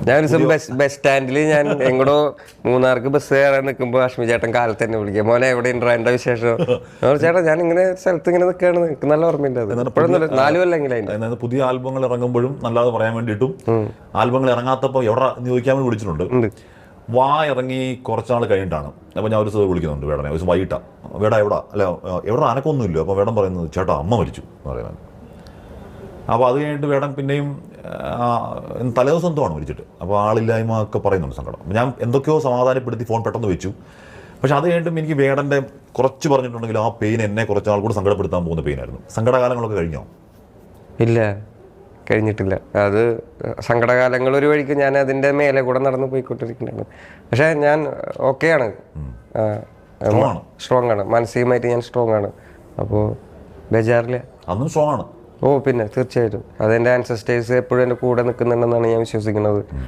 ഞാൻ ഒരു ദിവസം ബസ് സ്റ്റാൻഡിൽ ഞാൻ എങ്ങോട്ടോ മൂന്നാർക്ക് ബസ് കയറാൻ നിൽക്കുമ്പോൾ അശ്മി ചേട്ടൻ കാലത്ത് തന്നെ വിളിക്കുക, മോനെ എവിടെ ഉണ്ടോ എന്താ വിശേഷം? ചേട്ടാ ഞാൻ ഇങ്ങനെ സ്ഥലത്ത് ഇങ്ങനെ നിൽക്കുകയാണ്, എനിക്ക് നല്ല ഓർമ്മയുണ്ട്. അത് ഇപ്പോഴൊന്നും 4 കൊല്ലെങ്കിലും അതിന്റെ പുതിയ ആൽബങ്ങൾ ഇറങ്ങുമ്പോഴും നല്ലത് പറയാൻ വേണ്ടിയിട്ടും ആൽബങ്ങൾ ഇറങ്ങാത്തപ്പോൾ എവിടെ ചോദിക്കാൻ വേണ്ടി വിളിച്ചിട്ടുണ്ട്. വാ ഇറങ്ങി കുറച്ചാൾ കഴിഞ്ഞിട്ടാണ്. അപ്പോൾ ഞാൻ ഒരു ദിവസം വിളിക്കുന്നുണ്ട് വേടനെ, ഒരു ദിവസം വൈകിട്ടാണ്. വേട എവിടെ അല്ല എവിടെ അനക്കൊന്നുമില്ല. അപ്പോൾ വേടൻ പറയുന്നത് ചേട്ടാ അമ്മ മരിച്ചു എന്ന് പറയുന്നത്. അപ്പോൾ അത് കഴിഞ്ഞിട്ട് വേടൻ പിന്നെയും തലേദിവസം എന്തോ ആണ് മരിച്ചിട്ട്. അപ്പോൾ ആളില്ലായ്മ ഒക്കെ പറയുന്നുണ്ട് സങ്കടം. അപ്പോൾ ഞാൻ എന്തൊക്കെയോ സമാധാനപ്പെടുത്തി ഫോൺ പെട്ടെന്ന് വെച്ചു. പക്ഷെ അത് കഴിഞ്ഞിട്ടും എനിക്ക് വേടൻ്റെ കുറച്ച് പറഞ്ഞിട്ടുണ്ടെങ്കിൽ ആ പെയിൻ എന്നെ കുറച്ച് ആൾ കൂടെ സങ്കടപ്പെടുത്താൻ പോകുന്ന പെയിനായിരുന്നു. സങ്കടകാലങ്ങളൊക്കെ കഴിഞ്ഞോ? ഇല്ല, കഴിഞ്ഞിട്ടില്ല. അത് സങ്കടകാലങ്ങൾ ഒരു വഴിക്ക് ഞാൻ അതിൻ്റെ മേലെ കൂടെ നടന്നു പോയിക്കൊണ്ടിരിക്കുന്നുണ്ട്. പക്ഷേ ഞാൻ ഓക്കെയാണ്, സ്ട്രോങ് ആണ്, മാനസികമായിട്ട് ഞാൻ സ്ട്രോങ് ആണ്. അപ്പോൾ ബേജാറില്ല. അന്നും സ്ട്രോങ് ആണ്. ഓ പിന്നെ തീർച്ചയായിട്ടും അതെൻ്റെ ആൻസസ്റ്റേഴ്സ് എപ്പോഴും എൻ്റെ കൂടെ നിൽക്കുന്നുണ്ടെന്നാണ് ഞാൻ വിശ്വസിക്കുന്നത്.